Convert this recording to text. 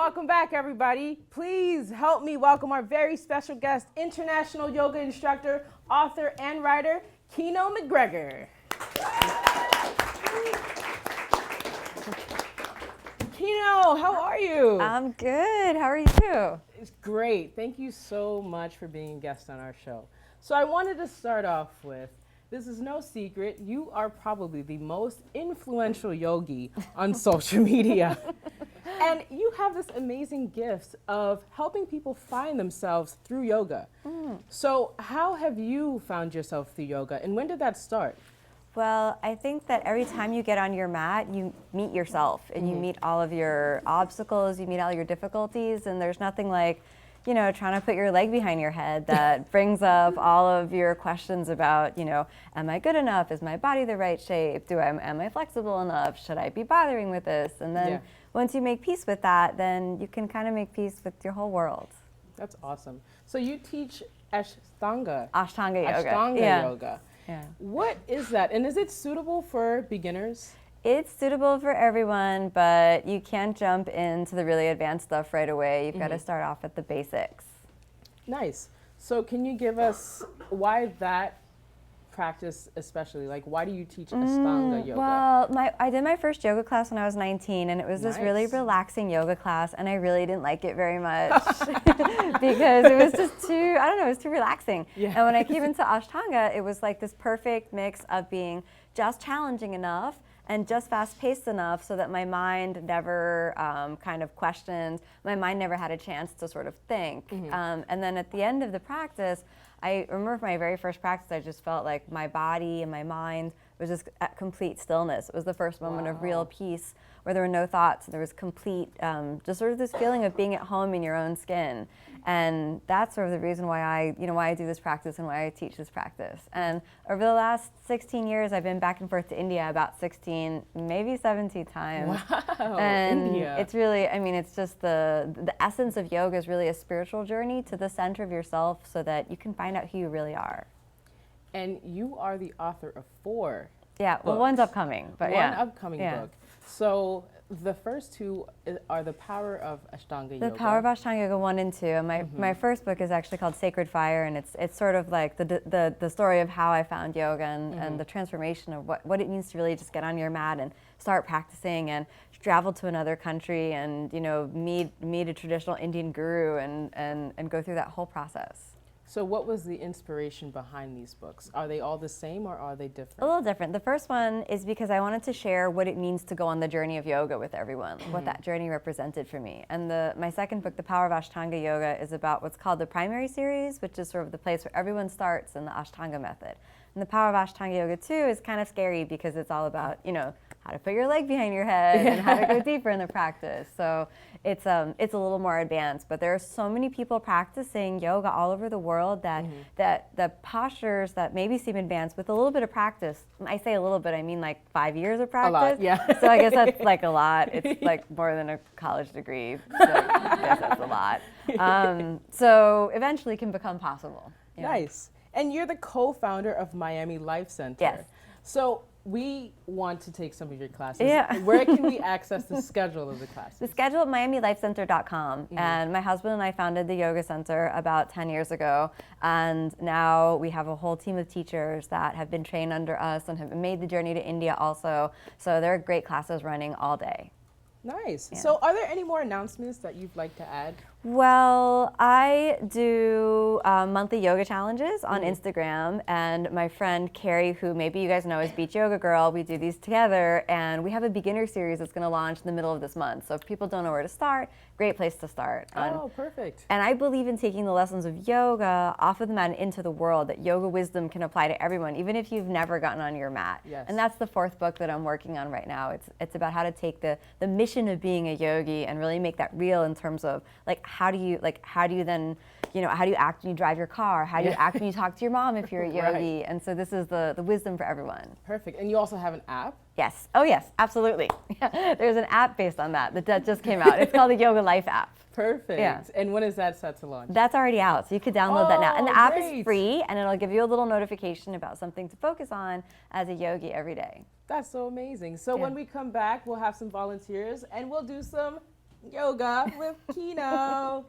Welcome back, everybody. Please help me welcome our very special guest, international yoga instructor, author, and writer, Kino MacGregor. Kino, how are you? I'm good. How are you? It's great. Thank you so much for being a guest on our show. So I wanted to start off with, this is no secret, you are probably the most influential yogi on social media. And you have this amazing gift of helping people find themselves through yoga. So how have you found yourself through yoga, and when did that start? Well, I think that every time you get on your mat, you meet yourself and you meet all of your obstacles, you meet all your difficulties, and there's nothing like, you know, trying to put your leg behind your head that brings up all of your questions about, you know, am I good enough? Is my body the right shape? Am I flexible enough? Should I be bothering with this? And then once you make peace with that, then you can kind of make peace with your whole world. That's awesome. So you teach Ashtanga Yoga. Ashtanga Yoga. Yeah. What is that? And is it suitable for beginners? It's suitable for everyone, but you can't jump into the really advanced stuff right away. You've got to start off at the basics. Nice. So can you give us why that practice especially? Like, why do you teach Ashtanga Yoga? Well, I did my first yoga class when I was 19, and it was this really relaxing yoga class, and I really didn't like it very much because it was just too, I don't know, it was too relaxing. Yeah. And when I came into Ashtanga, it was like this perfect mix of being just challenging enough and just fast-paced enough so that my mind never kind of questioned, my mind never had a chance to sort of think. And then at the end of the practice, I remember my very first practice, I just felt like my body and my mind was just at complete stillness. It was the first moment of real peace where there were no thoughts. There was complete, just sort of this feeling of being at home in your own skin. And that's sort of the reason why I do this practice and why I teach this practice. And over the last 16 years, I've been back and forth to India about 16, maybe 17 times. Wow, and India. It's really, I mean, it's just the essence of yoga is really a spiritual journey to the center of yourself so that you can find out who you really are. And you are the author of 4 Yeah, well, books. one's upcoming, but One upcoming book. So the first 2 are The Power of Ashtanga Yoga. The Power of Ashtanga Yoga 1 and 2. And my first book is actually called Sacred Fire, and it's sort of like the story of how I found yoga and the transformation of what it means to really just get on your mat and start practicing and travel to another country and, you know, meet a traditional Indian guru and go through that whole process. So what was the inspiration behind these books? Are they all the same or are they different? A little different. The first one is because I wanted to share what it means to go on the journey of yoga with everyone, what that journey represented for me. And my second book, The Power of Ashtanga Yoga, is about what's called the primary series, which is sort of the place where everyone starts in the Ashtanga method. And The Power of Ashtanga Yoga 2 is kind of scary because it's all about, you know, how to put your leg behind your head and how to go deeper in the practice. So it's a little more advanced, but there are so many people practicing yoga all over the world that the postures that maybe seem advanced with a little bit of practice, I say a little bit, I mean like 5 years of practice. A lot, yeah. So I guess that's like a lot. It's like more than a college degree, so I guess that's a lot. So eventually can become possible. Yeah. Nice. And you're the co-founder of Miami Life Center. Yes. So we want to take some of your classes. Yeah. Where can we access the schedule of the classes? The schedule at MiamiLifeCenter.com. And my husband and I founded the yoga center about 10 years ago. And now we have a whole team of teachers that have been trained under us and have made the journey to India also. So there are great classes running all day. Nice. Yeah. So are there any more announcements that you'd like to add? Well, I do monthly yoga challenges on Instagram, and my friend Carrie, who maybe you guys know as Beach Yoga Girl, we do these together, and we have a beginner series that's going to launch in the middle of this month. So if people don't know where to start, great place to start. Oh, perfect. And I believe in taking the lessons of yoga off of the mat and into the world, that yoga wisdom can apply to everyone, even if you've never gotten on your mat. Yes. And that's the 4th book that I'm working on right now. It's about how to take the mission of being a yogi and really make that real in terms of how do you then, you know, how do you act when you drive your car? How do you act when you talk to your mom if you're a yogi? Right. And so this is the wisdom for everyone. Perfect. And you also have an app? Yes. Oh, yes, absolutely. There's an app based on that just came out. It's called the Yoga Life app. Perfect. Yeah. And when is that set to launch? That's already out, so you could download that now. And the app great. is free, and it'll give you a little notification about something to focus on as a yogi every day. That's so amazing. So when we come back, we'll have some volunteers and we'll do some Yoga with Kino.